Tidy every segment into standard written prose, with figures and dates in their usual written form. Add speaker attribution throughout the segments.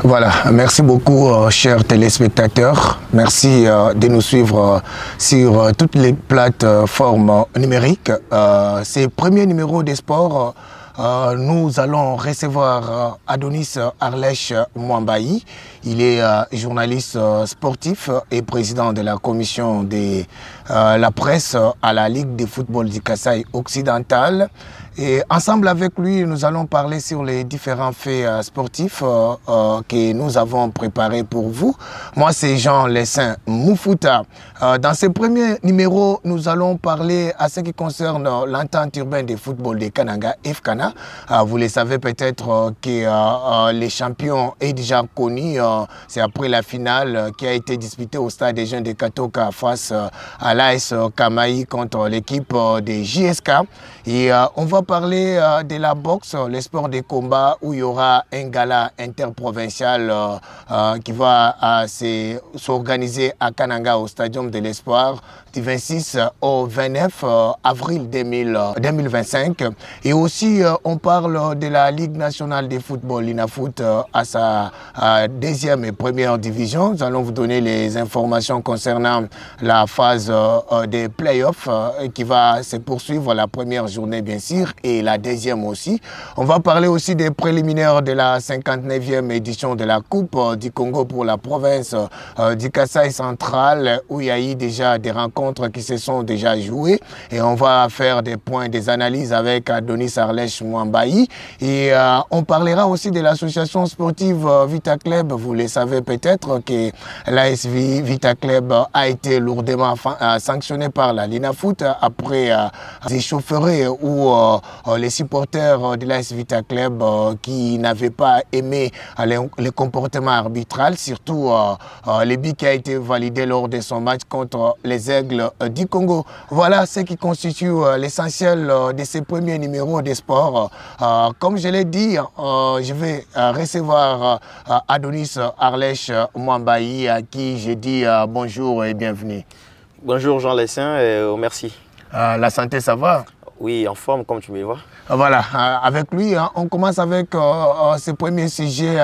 Speaker 1: Voilà, merci beaucoup chers téléspectateurs. Merci de nous suivre sur toutes les plateformes numériques. Ces premiers numéros des sports, nous allons recevoir Adonis Arlèche Mwambayi. Il est journaliste sportif et président de la commission de la presse à la Ligue de football du Kasaï occidental. Et ensemble avec lui, nous allons parler sur les différents faits sportifs que nous avons préparés pour vous. Moi, c'est Jean Lessin Moufouta. Dans ces premiers numéros, nous allons parler à ce qui concerne l'entente urbaine de football de Kananga, FKana. Vous le savez peut-être que les champions est déjà connu. C'est après la finale qui a été disputée au stade des jeunes de Katoka face à l'AS Kamaï contre l'équipe de JSK. Et on va parler de la boxe, le sport de combat, où il y aura un gala interprovincial qui va s'organiser à Kananga au Stadium de l'Espoir du 26 au 29 avril 2025. Et aussi, on parle de la Ligue nationale de football, l'INAFOOT, à sa deuxième et première division. Nous allons vous donner les informations concernant la phase des playoffs qui va se poursuivre la première journée, bien sûr, et la deuxième aussi. On va parler aussi des préliminaires de la 59e édition de la Coupe du Congo pour la province du Kasaï central, où il y a eu déjà des rencontres qui se sont déjà jouées. Et on va faire des points, des analyses avec Adonis Arlèche Mwambayi. Et on parlera aussi de l'association sportive Vita Club. Vous le savez peut-être que l'AS Vita Club a été lourdement sanctionné par la LINAFOOT après des chaufferées où les supporters de l'AS Vita Club qui n'avaient pas aimé le comportement arbitral, surtout le but qui a été validé lors de son match contre les Aigles du Congo. Voilà ce qui constitue l'essentiel de ces premiers numéros des sports. Comme je l'ai dit, je vais recevoir Adonis Arlèche Mwambayi, à qui je dis bonjour et bienvenue.
Speaker 2: Bonjour Jean Lessin et merci.
Speaker 1: La santé, ça va?
Speaker 2: Oui, en forme comme tu me vois.
Speaker 1: Voilà, avec lui, on commence avec ce premier sujet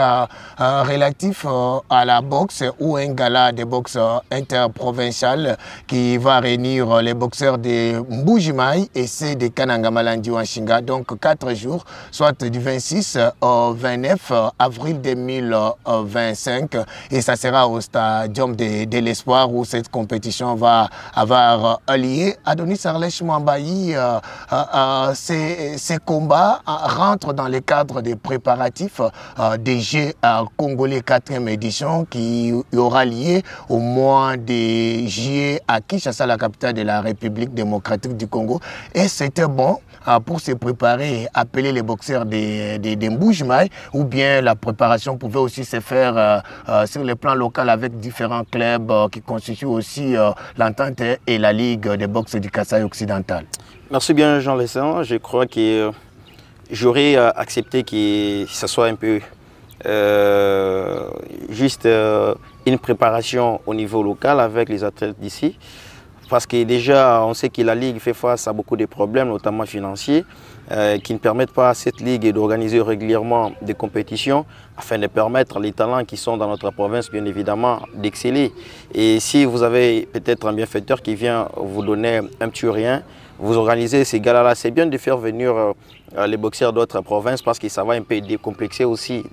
Speaker 1: relatif à la boxe ou un gala de boxe interprovincial qui va réunir les boxeurs de Mbujimaï et ceux de Kananga Malandi Wanshinga. Donc 4 jours, soit du 26 au 29 avril 2025. Et ça sera au Stadium de l'Espoir où cette compétition va avoir lieu. Adonis Arlèche Mwambayi, ces combats rentrent dans le cadre des préparatifs des Jeux congolais 4e édition qui aura lieu au mois de juillet à Kinshasa, la capitale de la République démocratique du Congo. Et c'était bon pour se préparer, appeler les boxeurs de Mbujimaï, ou bien la préparation pouvait aussi se faire sur le plan local avec différents clubs qui constituent aussi l'entente et la Ligue de boxe du Kasaï occidental.
Speaker 2: Merci bien Jean Lessin. Je crois que j'aurais accepté que ce soit un peu juste une préparation au niveau local avec les athlètes d'ici. Parce que déjà, on sait que la Ligue fait face à beaucoup de problèmes, notamment financiers, qui ne permettent pas à cette Ligue d'organiser régulièrement des compétitions afin de permettre les talents qui sont dans notre province, bien évidemment, d'exceller. Et si vous avez peut-être un bienfaiteur qui vient vous donner un petit rien, vous organisez ces galas-là, c'est bien de faire venir les boxeurs d'autres provinces parce que ça va un peu décomplexer aussi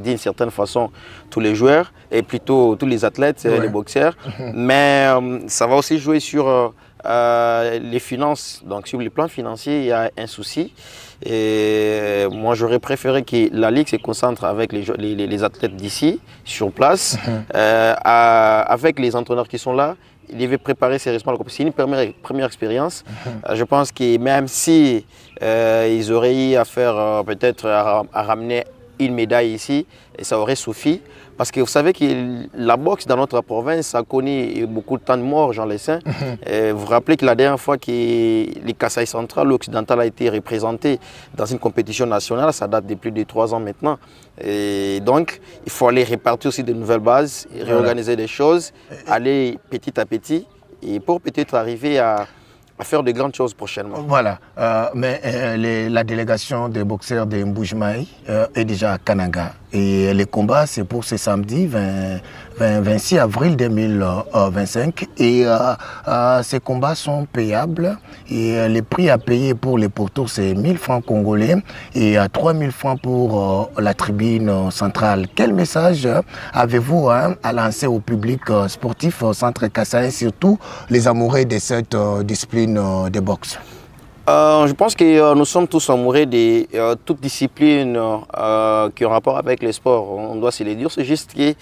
Speaker 2: d'une certaine façon tous les joueurs et plutôt tous les athlètes, les boxeurs. Mais ça va aussi jouer sur les finances. Donc sur le plan financier, il y a un souci. Et moi, j'aurais préféré que la Ligue se concentre avec les athlètes d'ici, sur place, avec les entraîneurs qui sont là. Il devait préparer sérieusement la compétition. C'est une première expérience. Je pense que même si ils auraient eu à faire peut-être à ramener une médaille ici, et ça aurait suffi. Parce que vous savez que la boxe dans notre province a connu beaucoup de temps de mort, Jean Lessin. Vous vous rappelez que la dernière fois que le Kasaï central, l'occidental a été représenté dans une compétition nationale, ça date de plus de 3 ans maintenant. Et donc, il faut aller répartir aussi de nouvelles bases, réorganiser les choses, aller petit à petit, et pour peut-être arriver à faire de grandes choses prochainement.
Speaker 1: Voilà, mais la délégation des boxeurs de Mbujimaï est déjà à Kananga. Et les combats, c'est pour ce samedi 26 avril 2025. Et ces combats sont payables. Et les prix à payer pour les pourtours, c'est 1000 francs congolais et 3000 francs pour la tribune centrale. Quel message avez-vous à lancer au public sportif au Centre Kassaï, surtout les amoureux de cette discipline de boxe?
Speaker 2: Je pense que nous sommes tous amoureux de toute discipline qui ont rapport avec le sport. On doit se le dire. C'est juste qu'il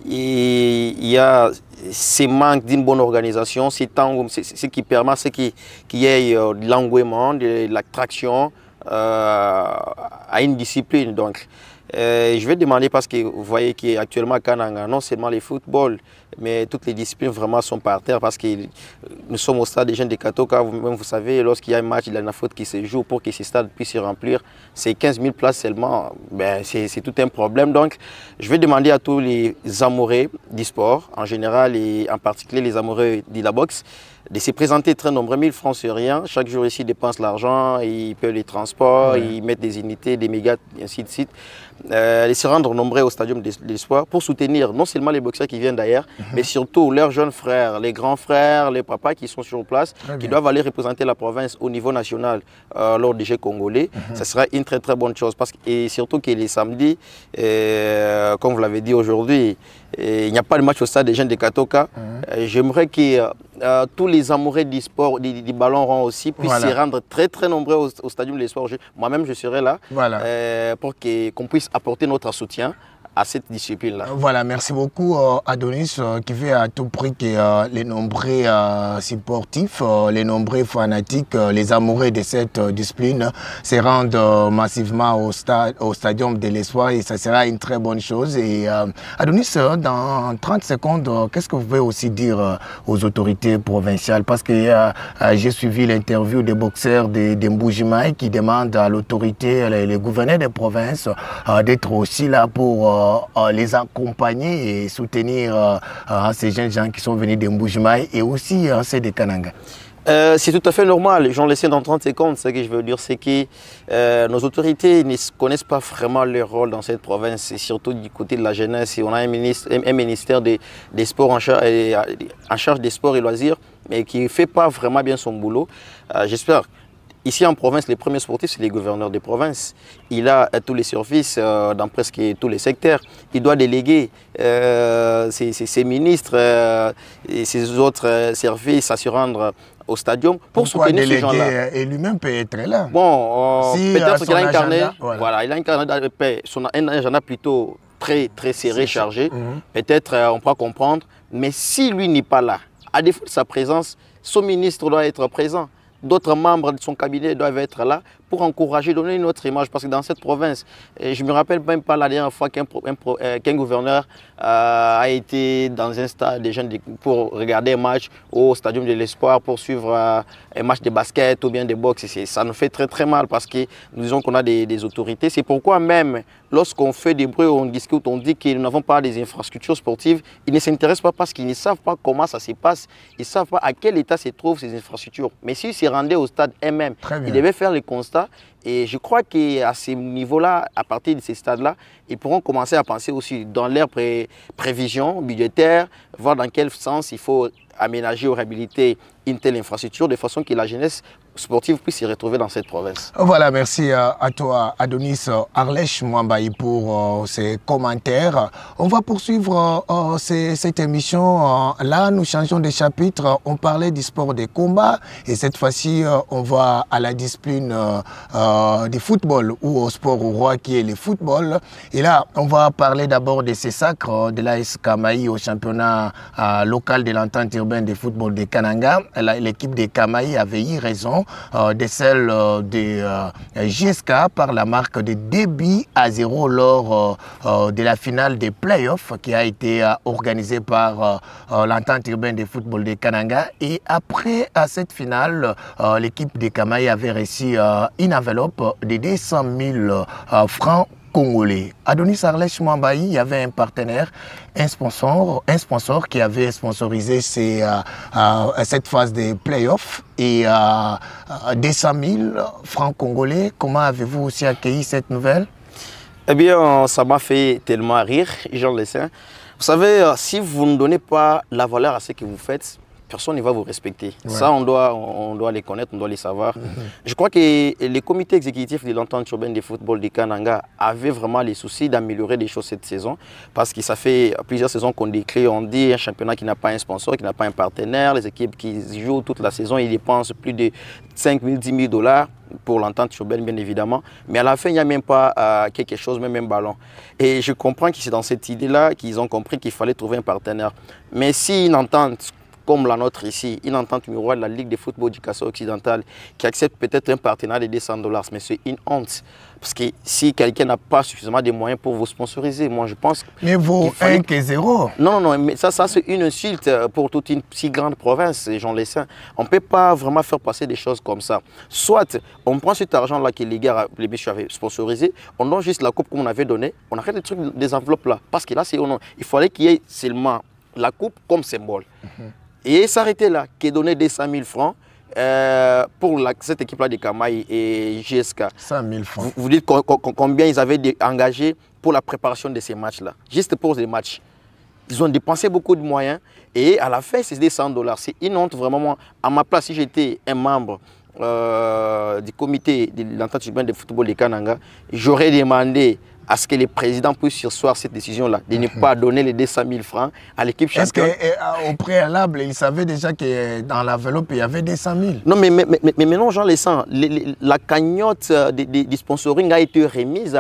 Speaker 2: y a ces manques d'une bonne organisation, ce qui permet qu'il y ait de l'engouement, de l'attraction à une discipline. Donc, je vais demander, parce que vous voyez qu'actuellement à Kananga, non seulement le football, mais toutes les disciplines vraiment sont par terre, parce que nous sommes au stade des jeunes de Katoka. Vous-même, vous savez, lorsqu'il y a un match, il y a une faute qui se joue pour que ces stades puissent se remplir. C'est 15 000 places seulement, ben, c'est tout un problème. Donc, je vais demander à tous les amoureux du sport, en général et en particulier les amoureux de la boxe, de se présenter très nombreux. 1000 francs c'est rien. Chaque jour ici, ils dépensent l'argent, ils paient les transports, ils mettent des unités, des mégas, et ainsi de suite. Ils se rendent nombreux au Stadium de l'Espoir pour soutenir non seulement les boxeurs qui viennent d'ailleurs, mais surtout leurs jeunes frères, les grands frères, les papas qui sont sur place, qui doivent aller représenter la province au niveau national lors des Jeux congolais. Ça sera une très très bonne chose. Et surtout que les samedis, comme vous l'avez dit aujourd'hui, il n'y a pas de match au stade des jeunes de Katoka. J'aimerais que tous les amoureux du sport, du ballon rond aussi, puissent se rendre très très nombreux au Stadium de l'Espoir. Moi-même, je serai là pour qu'on puisse apporter notre soutien à cette discipline-là.
Speaker 1: Voilà, merci beaucoup Adonis, qui veut à tout prix que les nombreux sportifs, les nombreux fanatiques, les amoureux de cette discipline se rendent massivement au Stadium de l'Espoir, et ça sera une très bonne chose. Et Adonis, dans 30 secondes, qu'est-ce que vous pouvez aussi dire aux autorités provinciales? Parce que j'ai suivi l'interview des boxeurs de Mbujimaï qui demandent à l'autorité, les gouverneurs des provinces, d'être aussi là pour les accompagner et soutenir ces jeunes gens qui sont venus de Mbujimaï et aussi ceux de Kananga.
Speaker 2: C'est tout à fait normal. J'en laisse dans 30 secondes. Ce que je veux dire, c'est que nos autorités ne connaissent pas vraiment leur rôle dans cette province, et surtout du côté de la jeunesse. Et on a un ministère des sports en charge des sports et loisirs, mais qui ne fait pas vraiment bien son boulot. J'espère. Ici en province, les premiers sportifs, c'est les gouverneurs des provinces. Il a tous les services dans presque tous les secteurs. Il doit déléguer ses ministres et ses autres services à se rendre au stadium pour soutenir ces gens-là.
Speaker 1: Et lui-même peut être là.
Speaker 2: Bon, peut-être qu'il a un carnet, voilà, il a un carnet de paix, un agenda plutôt très serré, chargé. Peut-être on pourra comprendre. Mais si lui n'est pas là, à défaut de sa présence, son ministre doit être présent. D'autres membres de son cabinet doivent être là pour encourager, donner une autre image. Parce que dans cette province, je ne me rappelle même pas la dernière fois qu'un gouverneur a été dans un stade des jeunes pour regarder un match au Stadium de l'Espoir, pour suivre un match de basket ou bien de boxe. Ça nous fait très mal parce que nous disons qu'on a des autorités. C'est pourquoi même lorsqu'on fait des bruits, on discute, on dit que nous n'avons pas des infrastructures sportives, ils ne s'intéressent pas parce qu'ils ne savent pas comment ça se passe. Ils ne savent pas à quel état se trouvent ces infrastructures. Mais s'ils se rendaient au stade eux-mêmes, ils devaient faire le constat. Et je crois qu'à ce niveau-là, à partir de ces stades-là, ils pourront commencer à penser aussi dans leurs prévisions budgétaires, voir dans quel sens il faut aménager ou réhabiliter une telle infrastructure de façon que la jeunesse sportive puisse s'y retrouver dans cette province.
Speaker 1: Voilà, merci à toi Adonis Arlèche Mwambaï pour ces commentaires. On va poursuivre cette émission. Là, nous changeons de chapitre. On parlait du sport de combat et cette fois-ci, on va à la discipline du football ou au sport au roi qui est le football. Et là, on va parler d'abord de ces sacres de l'AS Kamaï au championnat local de l'entente urbaine de football de Kananga. L'équipe de Kamaï avait eu raison de celle de JSK par la marque de 2-0 lors de la finale des playoffs qui a été organisée par l'entente urbaine de football de Kananga. Et après cette finale, l'équipe de Kamaï avait reçu une enveloppe de 200 000 francs congolais. Adonis Arlèche Mwambaï, il y avait un partenaire, un sponsor qui avait sponsorisé cette phase des playoffs et 200 000 francs congolais. Comment avez-vous aussi accueilli cette nouvelle?
Speaker 2: Eh bien, ça m'a fait tellement rire, Jean Lessin. Vous savez, si vous ne donnez pas la valeur à ce que vous faites, personne ne va vous respecter. Ouais. Ça, on doit les connaître, on doit les savoir. Je crois que les comités exécutifs de l'entente urbaine de football de Kananga avaient vraiment les soucis d'améliorer des choses cette saison. Parce que ça fait plusieurs saisons qu'on décrit, on dit un championnat qui n'a pas un sponsor, qui n'a pas un partenaire. Les équipes qui jouent toute la saison, ils dépensent plus de 5 000, 10 000 dollars pour l'entente urbaine, bien évidemment. Mais à la fin, il n'y a même pas quelque chose, même un ballon. Et je comprends que c'est dans cette idée-là qu'ils ont compris qu'il fallait trouver un partenaire. Mais si une entente comme la nôtre ici, une entente miroir de la Ligue de football du Kasso occidental qui accepte peut-être un partenariat de 200 $, mais c'est une honte. Parce que si quelqu'un n'a pas suffisamment de moyens pour vous sponsoriser, moi je pense...
Speaker 1: Mais vaut 1 que 0.
Speaker 2: Non, non, mais ça c'est une insulte pour toute une si grande province, Jean Lessin. On ne peut pas vraiment faire passer des choses comme ça. Soit on prend cet argent-là que les gars, les messieurs avaient sponsorisé, on donne juste la coupe qu'on avait donnée, on arrête les trucs des enveloppes là. Parce que là, il fallait qu'il y ait seulement la coupe comme symbole. Et s'arrêter là, qui est donné des 100 000 francs pour cette équipe-là de Kamaï et GSK.
Speaker 1: 100 000 francs.
Speaker 2: Vous dites combien ils avaient engagé pour la préparation de ces matchs-là, juste pour les matchs. Ils ont dépensé beaucoup de moyens et à la fin, c'est des 100 $. C'est une honte vraiment. Moi, à ma place, si j'étais un membre du comité de l'entente urbaine de football de Kananga, j'aurais demandé à ce que les présidents puissent surseoir cette décision-là, de ne pas donner les 200 000 francs à l'équipe championne.
Speaker 1: Est-ce qu'au préalable, ils savaient déjà que dans l'enveloppe, il y avait 200 000? Non,
Speaker 2: mais maintenant, Jean Lessin, la cagnotte du sponsoring a été remise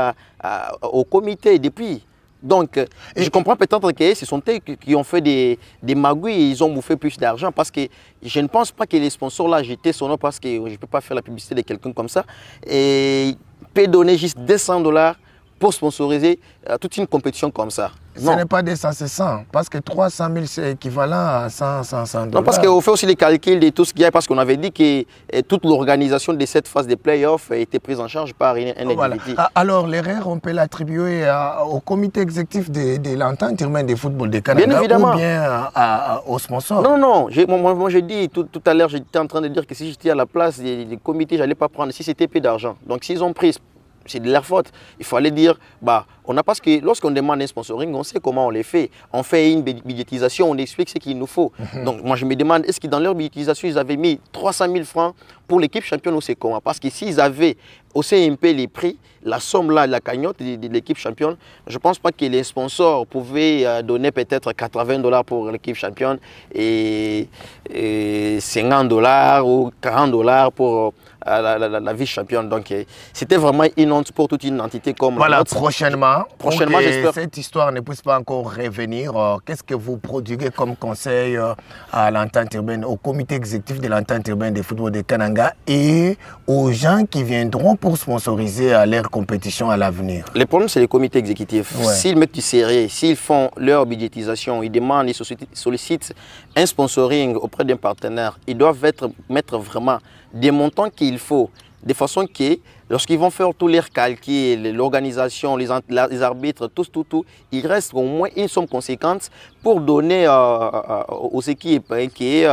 Speaker 2: au comité depuis. Donc, je comprends peut-être que ce sont eux qui ont fait des magouilles et ils ont bouffé plus d'argent parce que je ne pense pas que les sponsors là jetaient son nom parce que je ne peux pas faire la publicité de quelqu'un comme ça. Et ils peuvent donner juste 200 $ pour sponsoriser toute une compétition comme ça.
Speaker 1: Ce n'est pas 200, c'est 100. Parce que 300 000, c'est équivalent à 100 $.
Speaker 2: Non, parce qu'on fait aussi les calculs de tout ce qu'il y a, parce qu'on avait dit que toute l'organisation de cette phase de play-off était prise en charge par un individu.
Speaker 1: Alors, l'erreur, on peut l'attribuer au comité exécutif de l'entente urbaine de football de Canada, bien évidemment, ou bien aux sponsors?
Speaker 2: Non, non, moi j'ai dit tout à l'heure, j'étais en train de dire que si j'étais à la place des comités, je n'allais pas prendre, si c'était peu d'argent. Donc s'ils ont pris, c'est de leur faute. Il fallait dire, parce que lorsqu'on demande un sponsoring, on sait comment on les fait. On fait une budgétisation, on explique ce qu'il nous faut. Donc moi je me demande, est-ce que dans leur budgétisation, ils avaient mis 300 000 francs pour l'équipe championne ou c'est comment? Parce que s'ils avaient au CMP les prix, la somme là, la cagnotte de l'équipe championne, je ne pense pas que les sponsors pouvaient donner peut-être 80 $ pour l'équipe championne et 50 $ ou 40 $ pour la vice-championne. Donc c'était vraiment une honte pour toute une entité comme
Speaker 1: voilà, prochainement,
Speaker 2: j'espère.
Speaker 1: Cette histoire ne puisse pas encore revenir. Qu'est-ce que vous prodiguez comme conseil à l'entente urbaine, au comité exécutif de l'entente urbaine de football de Kananga et aux gens qui viendront pour sponsoriser leur compétition à l'avenir?
Speaker 2: Le problème, c'est les comités exécutifs. Ouais. S'ils mettent du sérieux, s'ils font leur budgétisation, ils demandent, ils sollicitent un sponsoring auprès d'un partenaire, ils doivent mettre vraiment des montants qu'il faut, de façon que lorsqu'ils vont faire tous leurs calculs, l'organisation, les arbitres, tout, il reste au moins une somme conséquente pour donner aux équipes qui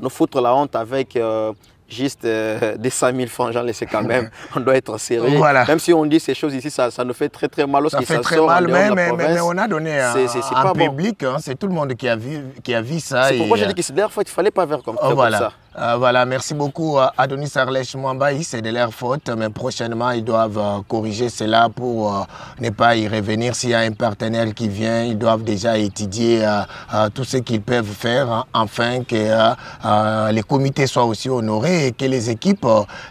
Speaker 2: nous foutre la honte avec juste des 100 000 francs, j'en laisse quand même. On doit être sérieux. Voilà. Même si on dit ces choses ici, ça nous fait très très mal.
Speaker 1: Ça fait très mal, mais on a donné en public, hein, c'est tout le monde qui a vu ça.
Speaker 2: C'est pourquoi j'ai dit que c'est de leur faute, il ne fallait pas faire comme ça.
Speaker 1: Voilà, merci beaucoup Adonis Arlèche Mwambaï, c'est de leur faute, mais prochainement ils doivent corriger cela pour ne pas y revenir. S'il y a un partenaire qui vient, ils doivent déjà étudier tout ce qu'ils peuvent faire afin que les comités soient aussi honorés et que les équipes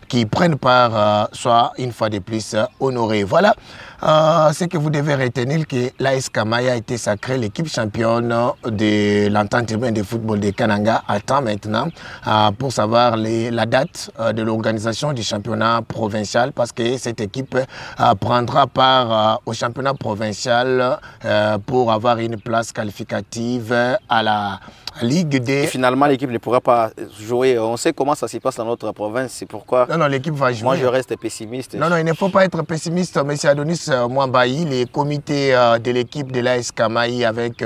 Speaker 1: qui prennent part soient une fois de plus honorées. Voilà. Ce que vous devez retenir, que l'AS Kamaï a été sacrée l'équipe championne de l'entente urbaine de football de Kananga. Attend maintenant pour savoir la date de l'organisation du championnat provincial, parce que cette équipe prendra part au championnat provincial pour avoir une place qualificative à la Ligue des...
Speaker 2: Et finalement, l'équipe ne pourra pas jouer. On sait comment ça se passe dans notre province, c'est pourquoi...
Speaker 1: Non, l'équipe va jouer.
Speaker 2: Moi, je reste pessimiste.
Speaker 1: Non, il ne faut pas être pessimiste, M. Adonis Mwambaï. Les comités de l'équipe de l'AS Kamaï avec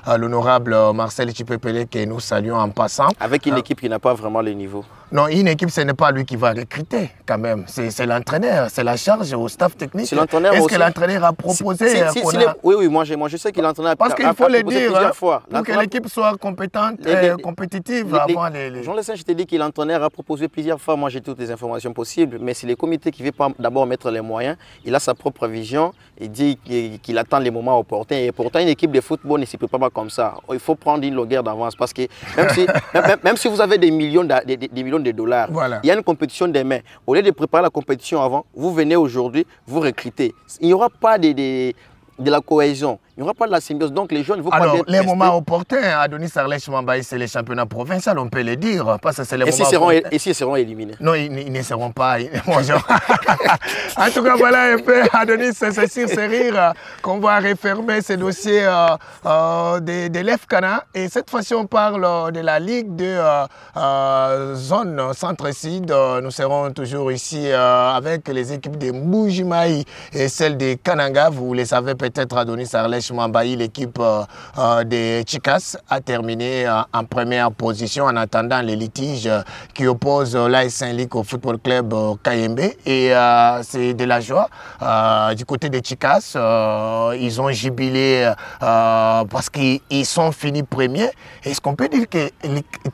Speaker 1: l'honorable Marcel Chipepele que nous saluons en passant.
Speaker 2: Avec une équipe qui n'a pas vraiment le niveau.
Speaker 1: Non, une équipe, ce n'est pas lui qui va recruter, quand même. C'est l'entraîneur, c'est la charge au staff technique. Est-ce que l'entraîneur a proposé
Speaker 2: Oui, moi je sais que l'entraîneur a
Speaker 1: proposé. Parce qu'il faut le dire,
Speaker 2: plusieurs fois.
Speaker 1: Pour que l'équipe soit compétente et compétitive avant les...
Speaker 2: Jean-Lessin, je t'ai dit que l'entraîneur a proposé plusieurs fois. Moi, j'ai toutes les informations possibles. Mais c'est le comité qui ne veut pas d'abord mettre les moyens. Il a sa propre vision. Il dit qu'il attend les moments opportuns. Et pourtant, une équipe de football ne se prépare pas comme ça. Il faut prendre une longueur d'avance. Parce que même si vous avez des millions de dollars, voilà. Il y a une compétition demain. Au lieu de préparer la compétition avant, vous venez aujourd'hui, vous recrutez. Il n'y aura pas de la cohésion. Il n'y aura pas de la symbiose. Donc les jeunes ne vont pas être
Speaker 1: les moments opportuns, Adonis Arlèche Mambaye, c'est les championnats provinciaux, on peut le dire. Parce que c'est les
Speaker 2: et s'ils seront éliminés?
Speaker 1: Non, ils ne seront pas. En tout cas, voilà un peu, Adonis, c'est sur ce rire qu'on va refermer ce dossier de l'EFCANA. Et cette fois-ci, on parle de la Ligue de zone centre-sud. Nous serons toujours ici avec les équipes de Mbujimaï et celles de Kananga. Vous les savez peut-être, Adonis Arlèche Mambaye, l'équipe de Chicas a terminé en première position en attendant les litiges qui opposent l'AS Saint-Luc au Football Club KMB. Et c'est de la joie. Du côté de Chicas, ils ont jubilé parce qu'ils sont finis premiers. Est-ce qu'on peut dire que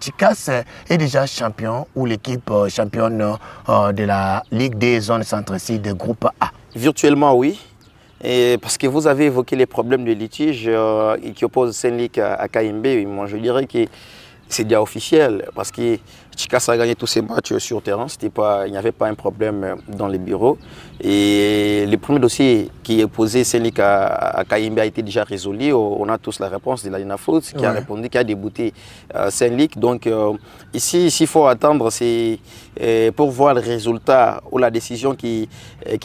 Speaker 1: Chicas est déjà champion ou l'équipe championne de la Ligue des zones centre-sud de groupe A?
Speaker 2: Virtuellement, oui. Et parce que vous avez évoqué les problèmes de litige qui opposent Saint-Luc à KMB. Moi, je dirais que c'est déjà officiel parce que Chicas a gagné tous ses matchs sur terrain. Il n'y avait pas un problème dans les bureaux. Et le premier dossier qui est posé Saint-Luc à KMB a été déjà résolu. On a tous la réponse de la Linafoot qui a répondu, qui a débouté Saint-Luc. Donc ici, s'il faut attendre, c'est pour voir le résultat ou la décision que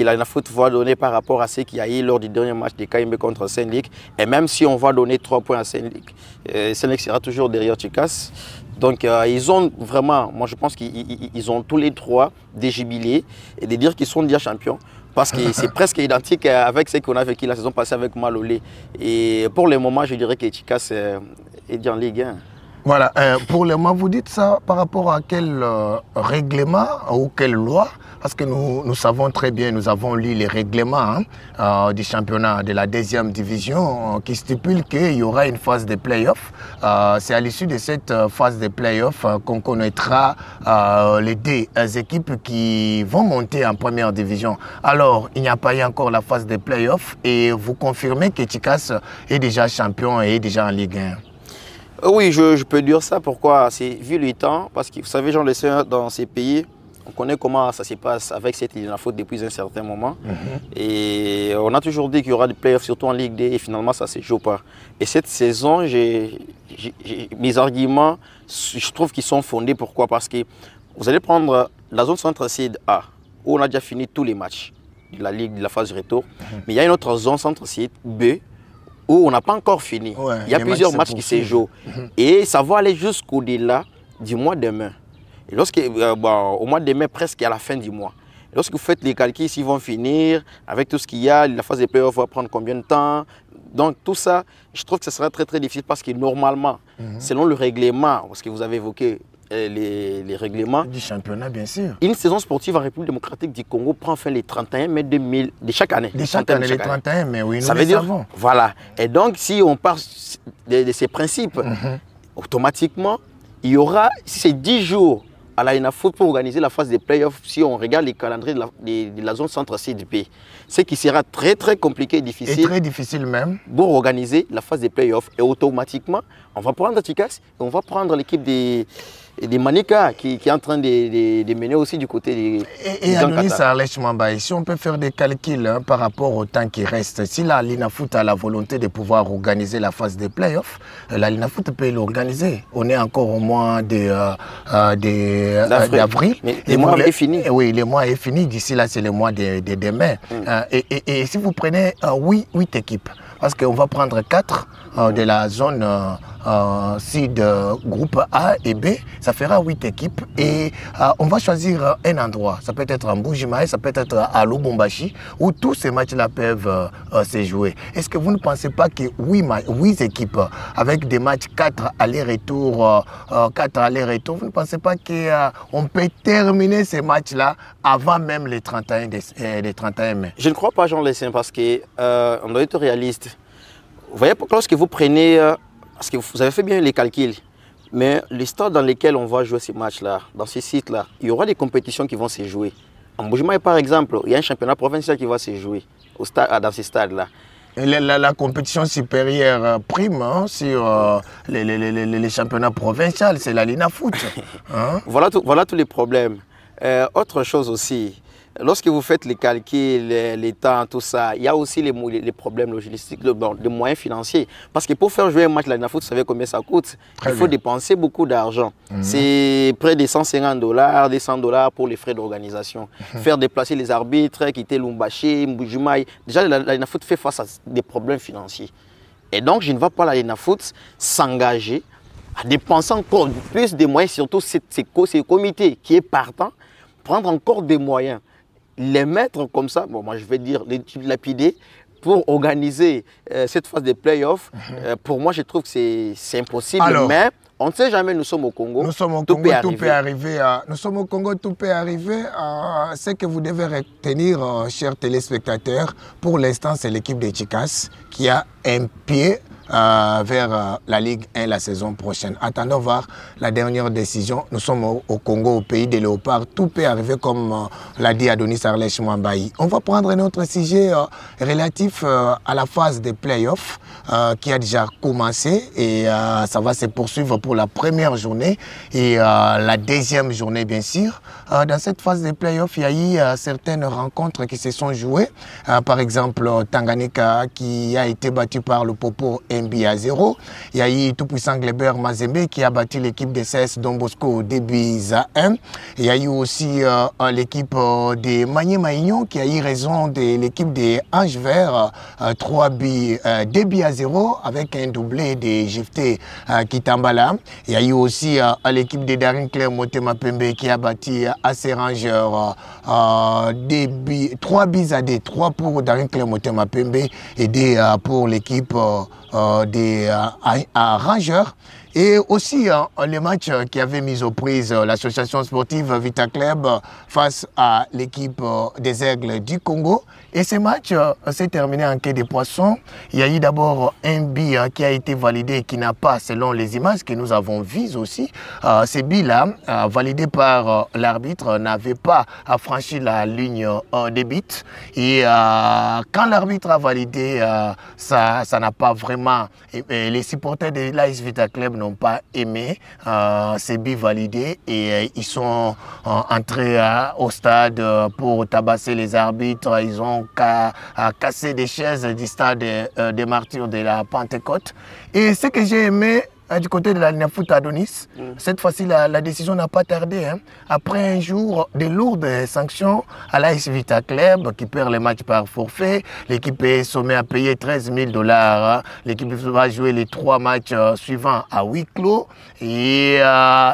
Speaker 2: la Linafoot va donner par rapport à ce qu'il y a eu lors du dernier match de KMB contre Saint-Luc. Et même si on va donner 3 points à Saint-Luc, Saint-Luc sera toujours derrière Chicas. Donc ils ont vraiment, moi je pense qu'ils ont tous les 3 des jubilés et de dire qu'ils sont déjà champions. Parce que c'est presque identique avec ce qu'on a vécu la saison passée avec Malolé. Et pour le moment, je dirais que Chicas est déjà en Ligue 1.
Speaker 1: Voilà, pour le moment, vous dites ça par rapport à quel règlement ou quelle loi? Parce que nous savons très bien, nous avons lu les règlements du championnat de la 2e division qui stipule qu'il y aura une phase de play-off. C'est à l'issue de cette phase de play-off qu'on connaîtra les 2 équipes qui vont monter en première division. Alors, il n'y a pas eu encore la phase de play-off et vous confirmez que Chicas est déjà champion et est déjà en Ligue 1.
Speaker 2: Oui, je peux dire ça. Pourquoi? C'est vu le temps, parce que vous savez, Jean-Lessin, dans ces pays, on connaît comment ça se passe avec cette Linafoot depuis un certain moment. Et on a toujours dit qu'il y aura des playoffs, surtout en Ligue 2, et finalement, ça ne se joue pas. Et cette saison, mes arguments, je trouve qu'ils sont fondés. Pourquoi? Parce que vous allez prendre la zone centre-sud A, où on a déjà fini tous les matchs de la Ligue, de la phase retour. Mais il y a une autre zone centre-sud B, où on n'a pas encore fini. Il y a plusieurs matchs qui se jouent. Et ça va aller jusqu'au-delà du mois de mai. Et au mois de mai, presque à la fin du mois. Et lorsque vous faites les calculs, s'ils vont finir, avec tout ce qu'il y a, la phase de playoff va prendre combien de temps? Donc tout ça, je trouve que ce sera très très difficile parce que normalement, selon le règlement, parce que vous avez évoqué les règlements
Speaker 1: du championnat, bien sûr.
Speaker 2: Une saison sportive en République démocratique du Congo prend fin les 31 mai 2000 de chaque année.
Speaker 1: De chaque année, les 31 mai, oui, nous
Speaker 2: ça veut dire, voilà. Et donc, si on part de ces principes, automatiquement, il y aura, si c'est 10 jours à la Linafoot pour organiser la phase des playoffs, si on regarde les calendriers de la zone centre-sud du pays, ce qui sera très très compliqué et difficile.
Speaker 1: Et très difficile même.
Speaker 2: Pour organiser la phase des playoffs. Et automatiquement, on va prendre Chicas et on va prendre l'équipe des Manika qui est en train de mener aussi du côté des...
Speaker 1: Et Adonis Arlèche Mambaye, si on peut faire des calculs par rapport au temps qui reste, si la Linafoot a la volonté de pouvoir organiser la phase des playoffs, la Linafoot peut l'organiser. On est encore au mois d'avril.
Speaker 2: Le mois est fini.
Speaker 1: Oui, le mois est fini. D'ici là, c'est le mois de mai. Et si vous prenez 8 équipes, parce qu'on va prendre 4 de la zone sud groupe A et B. Ça fera 8 équipes et on va choisir un endroit. Ça peut être en Mbuji-Mayi, ça peut être à Lubumbashi, où tous ces matchs-là peuvent se jouer. Est-ce que vous ne pensez pas que 8 équipes avec des matchs 4 allers-retour, vous ne pensez pas qu'on peut terminer ces matchs-là avant même les 31 mai?
Speaker 2: Je ne crois pas, Jean Lessin, parce qu'on doit être réaliste. Vous voyez, lorsque vous prenez, parce que vous avez fait bien les calculs, mais les stades dans lesquels on va jouer ces matchs-là, dans ces sites-là, il y aura des compétitions qui vont se jouer. En Mbuji-Mayi, par exemple, il y a un championnat provincial qui va se jouer dans ces stades-là.
Speaker 1: La compétition supérieure prime sur les championnats provinciaux, c'est la Linafoot. Hein?
Speaker 2: Voilà tous les problèmes. Autre chose aussi, lorsque vous faites les calculs, les temps, tout ça, il y a aussi les problèmes logistiques, les moyens financiers. Parce que pour faire jouer un match de la Linafoot, vous savez combien ça coûte? Il faut dépenser beaucoup d'argent. C'est près de $150, $200 pour les frais d'organisation. Faire déplacer les arbitres, quitter Lubumbashi, Mbuji-Mayi. Déjà, la Linafoot fait face à des problèmes financiers. Et donc, je ne vois pas la Linafoot s'engager à dépenser encore plus de moyens, surtout ces comités qui est partant, prendre encore des moyens, les mettre comme ça, bon, moi je vais dire les lapider pour organiser cette phase de play-off. Pour moi, je trouve que c'est impossible. Alors, mais on ne sait jamais, nous sommes au Congo.
Speaker 1: Nous sommes au Congo, tout peut arriver. Nous sommes au Congo, tout peut arriver. Ce que vous devez retenir, chers téléspectateurs, pour l'instant, c'est l'équipe de Chicas qui a un pied vers la Ligue 1 la saison prochaine. Attendons voir la dernière décision. Nous sommes au Congo, au pays des léopards. Tout peut arriver comme l'a dit Adonis Arlèche Mwambayi. On va prendre un autre sujet relatif à la phase des playoffs qui a déjà commencé et ça va se poursuivre pour la première journée et la deuxième journée bien sûr. Dans cette phase des playoffs, il y a eu certaines rencontres qui se sont jouées. Par exemple, Tanganyika qui a été battu par le Popo à 0. Il y a eu tout-puissant Gleber Mazembe qui a battu l'équipe de CS Don Bosco 2 buts à 1. Il y a eu aussi l'équipe de Magné Maïgnon qui a eu raison de l'équipe des Anges Verts 2 buts à 0 avec un doublé de Jefté Kitambala. Il y a eu aussi l'équipe de Daring Claire Motema Pembe qui a battu AC Rangers 3 buts à 2. 3 pour Daring Claire Motema Pembe et 2 pour l'équipe des Rangers. Et aussi le match qui avait mis aux prises l'association sportive Vita Club face à l'équipe des Aigles du Congo. Et ce match s'est terminé en quai de poisson. Il y a eu d'abord un but qui a été validé et qui n'a pas, selon les images que nous avons vues aussi, ce but-là, validé par l'arbitre, n'avait pas franchi la ligne des buts. Et quand l'arbitre a validé, ça n'a pas vraiment... les supporters de l'AS Vita Club n'ont pas aimé ces buts validés et ils sont entrés au stade pour tabasser les arbitres. Ils ont cassé des chaises du stade des martyrs de la Pentecôte. Et ce que j'ai aimé du côté de la Linafoot Adonis, cette fois-ci la décision n'a pas tardé. Hein. Après un jour de lourdes sanctions à l'AS Vita Club qui perd le match par forfait, l'équipe est sommée à payer $13 000. Hein. L'équipe va jouer les 3 matchs suivants à huis clos. Et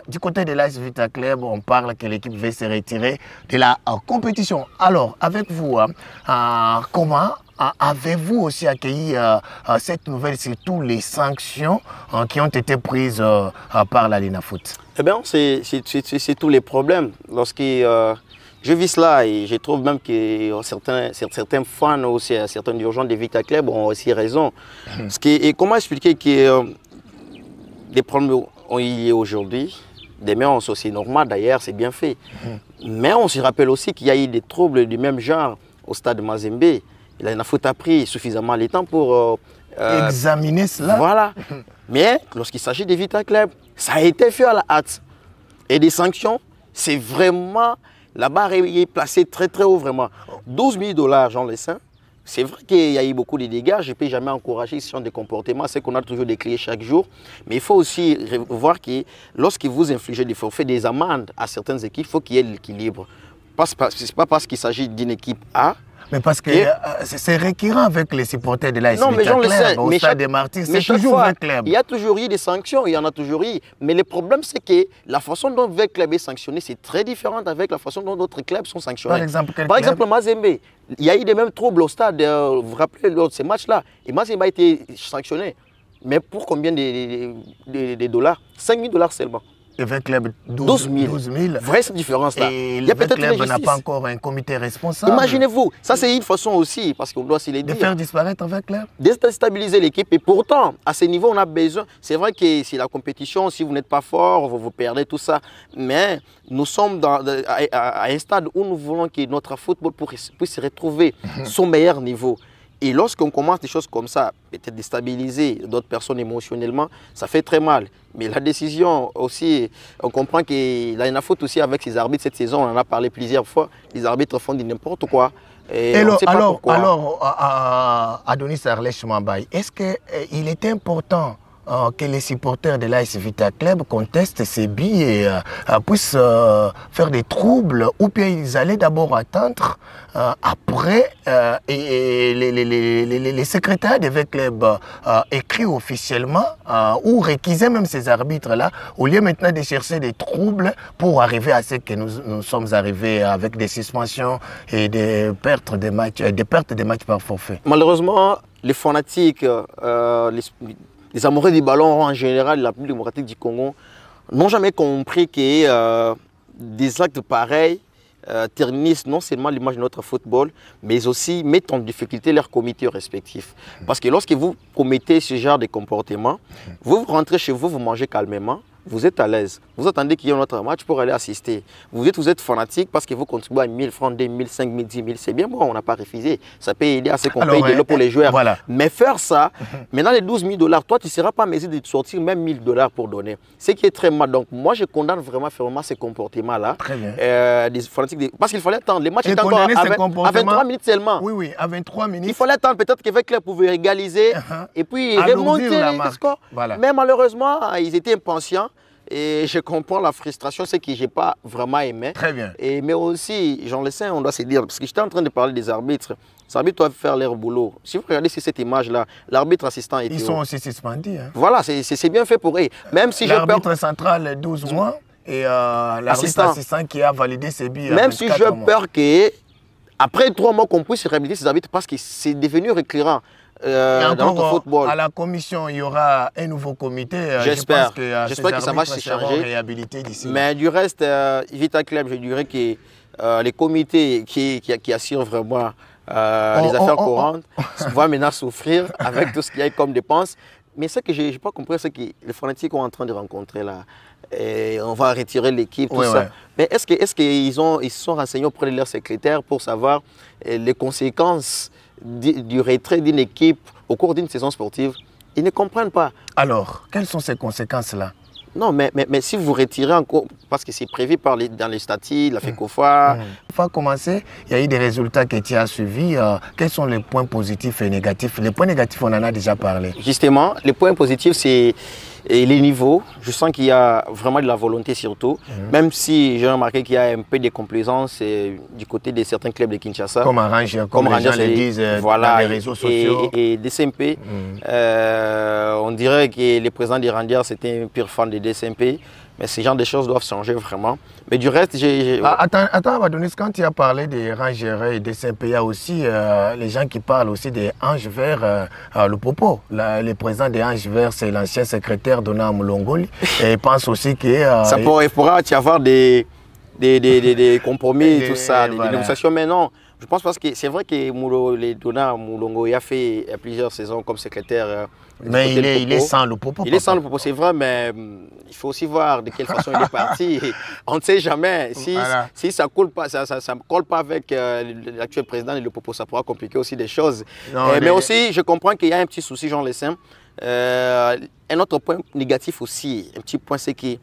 Speaker 1: du côté de l'AS Vita Club, on parle que l'équipe va se retirer de la compétition. Alors, avec vous, comment avez-vous aussi accueilli cette nouvelle, surtout les sanctions qui ont été prises par la Linafoot?
Speaker 2: Eh bien, c'est tous les problèmes. Lorsque je vis cela et je trouve même que certains fans aussi, certains dirigeants de Vita Club ont aussi raison. Et comment expliquer que des problèmes ont eu aujourd'hui, demain c'est aussi normal d'ailleurs, c'est bien fait. Mais on se rappelle aussi qu'il y a eu des troubles du même genre au stade de Mazembe. La Linafoot a pris suffisamment le temps pour
Speaker 1: examiner cela.
Speaker 2: Voilà. Mais lorsqu'il s'agit de Vita Club, ça a été fait à la hâte. Et des sanctions, c'est vraiment... La barre est placée très très haut vraiment. $12 000, Jean Lessin. C'est vrai qu'il y a eu beaucoup de dégâts. Je ne peux jamais encourager ce genre de comportement. C'est qu'on a toujours des clés chaque jour. Mais il faut aussi voir que lorsque vous infligez des forfaits, des amendes à certaines équipes, il faut qu'il y ait l'équilibre. Ce n'est pas parce qu'il s'agit d'une équipe A
Speaker 1: Mais parce que c'est récurrent avec les supporters de l'AS
Speaker 2: Non, mais j'en le sais.
Speaker 1: Au stade des Martyrs, c'est toujours Vert Club.
Speaker 2: Il y a toujours eu des sanctions, il y en a toujours eu. Mais le problème, c'est que la façon dont Vert Club est sanctionné, c'est très différent avec la façon dont d'autres clubs sont sanctionnés.
Speaker 1: Par exemple,
Speaker 2: Mazembe, il y a eu des mêmes troubles au stade. Vous vous rappelez lors de ces matchs-là. Et Mazembe a été sanctionné. Mais pour combien de dollars? 5 000 $, seulement.
Speaker 1: Et Vert Club, 12 000.
Speaker 2: Vraie cette différence-là.
Speaker 1: Et le Vert Club n'a pas encore un comité responsable.
Speaker 2: Imaginez-vous, ça c'est une façon aussi, parce qu'on doit se le dire.
Speaker 1: De faire disparaître Vert Club.
Speaker 2: Déstabiliser l'équipe. Et pourtant, à ce niveau, on a besoin. C'est vrai que c'est la compétition, si vous n'êtes pas fort, vous perdez tout ça. Mais nous sommes à un stade où nous voulons que notre football puisse retrouver son meilleur niveau. Et lorsqu'on commence des choses comme ça, peut-être déstabiliser d'autres personnes émotionnellement, ça fait très mal. Mais la décision aussi, on comprend qu'il a une faute aussi avec ses arbitres cette saison, on en a parlé plusieurs fois, les arbitres font n'importe quoi. Et
Speaker 1: alors, Adonis Arlèche Mambaye, est-ce qu'il était important que les supporters de l'AS Vita Club contestent ces billets, puissent faire des troubles, ou bien ils allaient d'abord attendre après et les secrétaires de Vita Club écrivent officiellement ou réquisaient même ces arbitres-là, au lieu maintenant de chercher des troubles pour arriver à ce que nous sommes arrivés avec des suspensions et des pertes de matchs par forfait.
Speaker 2: Malheureusement, les fanatiques, les amoureux du ballon en général, la République démocratique du Congo, n'ont jamais compris que des actes pareils ternissent non seulement l'image de notre football, mais aussi mettent en difficulté leurs comités respectifs. Parce que lorsque vous commettez ce genre de comportement, vous rentrez chez vous, vous mangez calmement, vous êtes à l'aise. Vous attendez qu'il y ait un autre match pour aller assister. Vous êtes fanatique parce que vous contribuez à 1 000 francs, 2 000, 5 000, 10 000. C'est bien bon, on n'a pas refusé. Ça peut aider à ce qu'on paye de l'eau pour les joueurs.
Speaker 1: Voilà.
Speaker 2: Mais faire ça, maintenant les 12 000 $, toi, tu ne seras pas en mesure de sortir même 1 000 $ pour donner. Ce qui est très mal. Donc, moi, je condamne vraiment fermement ces comportements-là.
Speaker 1: Très bien.
Speaker 2: Des fanatiques, parce qu'il fallait attendre. Les matchs étaient encore à 23 minutes seulement.
Speaker 1: Oui, oui, à 23 minutes.
Speaker 2: Il fallait attendre peut-être qu'avec Club pouvait égaliser et puis remonter le score.
Speaker 1: Voilà.
Speaker 2: Mais malheureusement, ils étaient impatients. Et je comprends la frustration, c'est que je n'ai pas vraiment aimé.
Speaker 1: Très bien.
Speaker 2: Mais aussi, j'en le sais, on doit se dire, parce que j'étais en train de parler des arbitres. Les arbitres doivent faire leur boulot. Si vous regardez cette image-là, l'arbitre assistant est...
Speaker 1: Ils sont aussi suspendus. Hein.
Speaker 2: Voilà, c'est bien fait pour eux. Même si
Speaker 1: l'arbitre central, 12 mois, et l'arbitre assistant qui a validé ses billets.
Speaker 2: Même si j'ai peur qu'après 3 mois, qu'on puisse réhabiliter ces arbitres, parce que c'est devenu récurrent. Dans notre football.
Speaker 1: À la commission, il y aura un nouveau comité.
Speaker 2: J'espère que ça va se charger. Mais du reste, Vita Club, je dirais que les comités qui assurent vraiment les affaires courantes vont maintenant souffrir avec tout ce qu'il y a comme dépenses. Mais ce que je n'ai pas compris, c'est que les fanatiques sont en train de rencontrer là. Et on va retirer l'équipe, tout ça. Mais est-ce qu'ils se sont renseignés auprès de leurs secrétaires pour savoir les conséquences du retrait d'une équipe au cours d'une saison sportive? Ils ne comprennent pas.
Speaker 1: Alors, quelles sont ces conséquences-là?
Speaker 2: Non, mais si vous retirez encore, parce que c'est prévu dans les statuts, la FECOFA.
Speaker 1: Pour commencer, il y a eu des résultats que tu as suivis. Quels sont les points positifs et négatifs? Les points négatifs, on en a déjà parlé.
Speaker 2: Justement, les points positifs, c'est les niveaux. Je sens qu'il y a vraiment de la volonté surtout. Même si j'ai remarqué qu'il y a un peu de complaisance du côté de certains clubs de Kinshasa.
Speaker 1: Comme Rangers, comme les gens le disent dans les réseaux sociaux.
Speaker 2: Et DCMP, on dirait que le président des Rangers, c'était un pur fan de DCMP. Mais ces genres de choses doivent changer vraiment. Mais du reste,
Speaker 1: Attends, Adonis, quand tu as parlé des Rangers et des DCMP, il y a aussi les gens qui parlent aussi des Anges Verts, le Popo. Le président des Anges Verts, c'est l'ancien secrétaire Dona Moulongoli. Et il pense aussi que...
Speaker 2: ça pourra y avoir des compromis, tout ça, des négociations, mais non. Je pense parce que c'est vrai que Dona Moulongoli a fait plusieurs saisons comme secrétaire.
Speaker 1: Mais il est sans le Popo.
Speaker 2: Il est sans le Popo, c'est vrai, mais il faut aussi voir de quelle façon il est parti. On ne sait jamais. Si ça colle pas, ça colle pas avec l'actuel président et le Popo, ça pourra compliquer aussi des choses. Mais aussi, je comprends qu'il y a un petit souci, Jean Lessin. Un autre point négatif aussi, un petit point, c'est que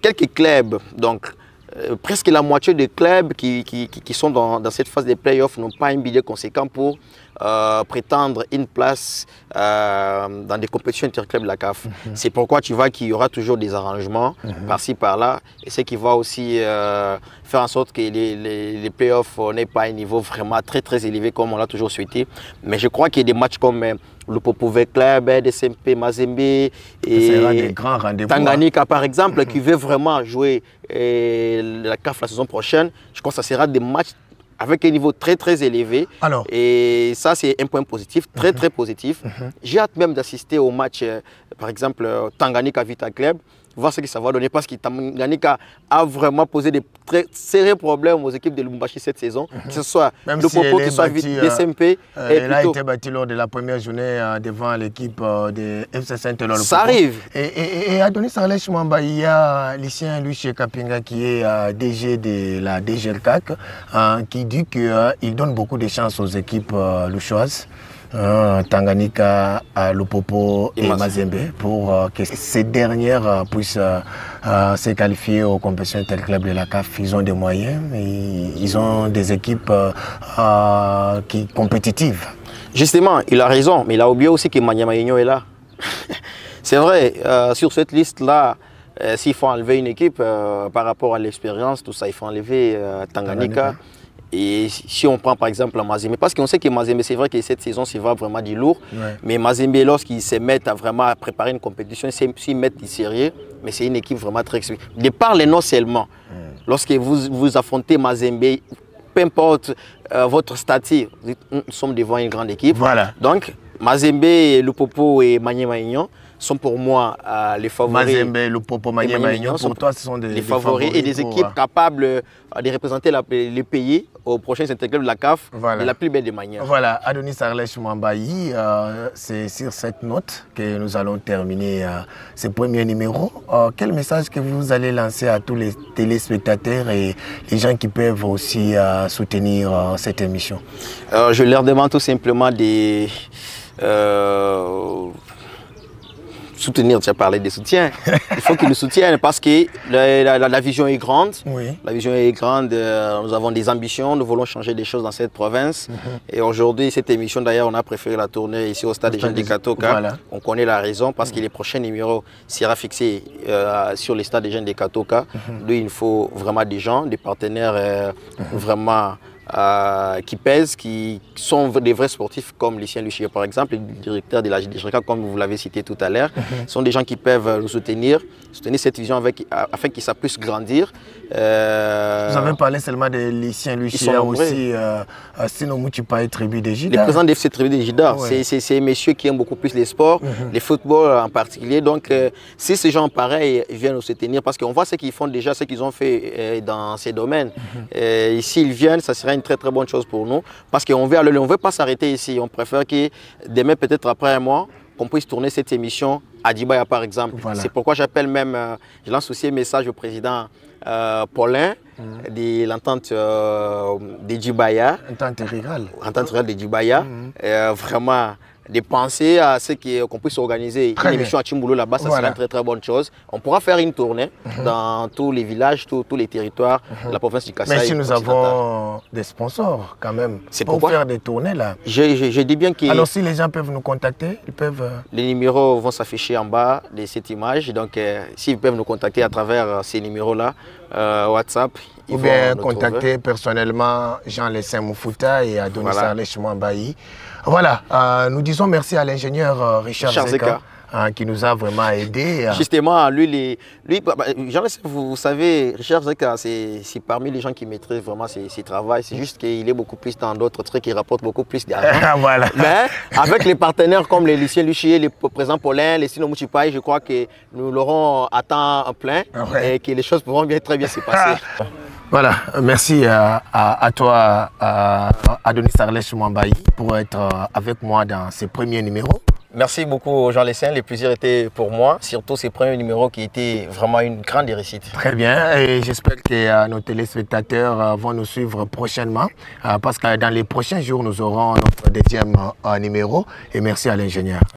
Speaker 2: quelques clubs, donc presque la moitié des clubs qui sont dans cette phase des playoffs n'ont pas un budget conséquent pour prétendre une place dans des compétitions interclubs de la CAF. C'est pourquoi tu vois qu'il y aura toujours des arrangements par-ci, par-là. Et c'est qui va aussi faire en sorte que les playoffs n'aient pas un niveau vraiment très très élevé comme on l'a toujours souhaité. Mais je crois qu'il y a des matchs comme le Popové Club, DSMP, Mazembe et
Speaker 1: des grands
Speaker 2: Tanganyika par exemple, qui veut vraiment jouer la CAF la saison prochaine. Je crois que ça sera des matchs avec un niveau très très élevé.
Speaker 1: Alors.
Speaker 2: Et ça c'est un point positif, très très positif. J'ai hâte même d'assister au match, par exemple Tanganyika Vita Club, voir ce que ça va donner parce que Tanganyika a vraiment posé des très sérieux problèmes aux équipes de Lubumbashi cette saison, que ce soit
Speaker 1: même
Speaker 2: le
Speaker 1: si
Speaker 2: Popo, que ce soit DSMP.
Speaker 1: Elle a été battue lors de la première journée devant l'équipe de FC Saint-Éloi.
Speaker 2: Ça arrive.
Speaker 1: Et Adonis Arlèche Mwamba, il y a Lucien Luché Kapinga qui est DG de la DGLCAC qui dit qu'il donne beaucoup de chances aux équipes louchoises. Tanganyika, Lupopo et Mazembe pour que ces dernières puissent se qualifier aux compétitions interclubs de la CAF. Ils ont des moyens, ils ont des équipes compétitives.
Speaker 2: Justement, il a raison, mais il a oublié aussi que Manyema Union est là. C'est vrai, sur cette liste-là, s'il faut enlever une équipe par rapport à l'expérience, tout ça, il faut enlever Tanganyika. Et si on prend par exemple Mazembe, parce qu'on sait que Mazembe, c'est vrai que cette saison, c'est vraiment du lourd. Mais Mazembe, lorsqu'ils se mettent à vraiment préparer une compétition, s'ils mettent du sérieux, mais c'est une équipe vraiment très expérimentée. De par les noms seulement, lorsque vous affrontez Mazembe, peu importe votre statut, nous sommes devant une grande équipe.
Speaker 1: Voilà.
Speaker 2: Donc, Mazembe, Lupopo et Manyema Union sont pour moi les favoris.
Speaker 1: Mazembe, Lupopo, Manyema Union, pour toi, ce sont des
Speaker 2: favoris et des équipes capables de représenter les pays aux prochains interclubs de la CAF de la plus belle des manières.
Speaker 1: Voilà, Adonis Arlèche Mwambayi, c'est sur cette note que nous allons terminer ce premier numéro. Quel message que vous allez lancer à tous les téléspectateurs et les gens qui peuvent aussi soutenir cette émission?
Speaker 2: Je leur demande tout simplement de soutenir, tu as parlé des soutiens. Il faut qu'ils nous soutiennent parce que la vision est grande.
Speaker 1: Oui.
Speaker 2: La vision est grande. Nous avons des ambitions. Nous voulons changer des choses dans cette province. Et aujourd'hui, cette émission, d'ailleurs, on a préféré la tourner ici au stade des jeunes de Katoka.
Speaker 1: Voilà.
Speaker 2: On connaît la raison parce que les prochains numéros sera fixé sur les stades des jeunes de Katoka. D'où il faut vraiment des gens, des partenaires vraiment qui pèsent, qui sont des vrais sportifs comme Lucien Luchier par exemple, le directeur de la DGRK comme vous l'avez cité tout à l'heure, sont des gens qui peuvent nous soutenir cette vision afin que ça puisse grandir.
Speaker 1: Vous avez parlé seulement de Lucien Luchier aussi, sinon Mouchipa et Tribu de Jida.
Speaker 2: Le président de FC Tribu de Jida, c'est un monsieur qui aime beaucoup plus les sports, le football en particulier. Donc si ces gens pareils viennent nous soutenir, parce qu'on voit ce qu'ils font déjà, ce qu'ils ont fait dans ces domaines, et s'ils viennent, ça serait une très très bonne chose pour nous parce qu'on ne veut pas s'arrêter ici. On préfère que demain, peut-être après un mois, qu'on puisse tourner cette émission à Djibaya par exemple. Voilà. C'est pourquoi j'appelle même, je lance aussi un message au président Paulin de l'entente de Djibaya.
Speaker 1: Entente rurale.
Speaker 2: Entente rurale de Djibaya. Vraiment de penser à ce qu'on puisse organiser une émission à Tchimboulou là-bas, ça sera une très très bonne chose. On pourra faire une tournée dans tous les villages, tous les territoires de la province du Kasaï.
Speaker 1: Mais si nous avons des sponsors quand même, c'est pour faire des tournées là.
Speaker 2: Je dis bien que...
Speaker 1: Alors si les gens peuvent nous contacter, ils peuvent...
Speaker 2: Les numéros vont s'afficher en bas de cette image, donc s'ils peuvent nous contacter à travers ces numéros-là, WhatsApp,
Speaker 1: ou bien contacter personnellement Jean-Lessin Moufouta et Adonis Arlèche Mwambayi. Voilà, nous disons merci à l'ingénieur Richard Zeka qui nous a vraiment aidés.
Speaker 2: Justement, lui Jean-Lessin, vous savez, Richard Zeka, c'est parmi les gens qui maîtrisent vraiment ses travaux. C'est juste qu'il est beaucoup plus dans d'autres trucs, il rapporte beaucoup plus d'argent.
Speaker 1: Voilà.
Speaker 2: Mais avec les partenaires comme les Lucien Luchier, le président Paulin, les Sino Mouchipaï, je crois que nous l'aurons à temps plein et que les choses pourront très bien se passer.
Speaker 1: Voilà, merci à toi, Adonis Arlèche Mwambayi, pour être avec moi dans ces premiers numéros.
Speaker 2: Merci beaucoup Jean-Lessin, le plaisir était pour moi, surtout ces premiers numéros qui étaient vraiment une grande réussite.
Speaker 1: Très bien, et j'espère que nos téléspectateurs vont nous suivre prochainement, parce que dans les prochains jours, nous aurons notre deuxième numéro, et merci à l'ingénieur.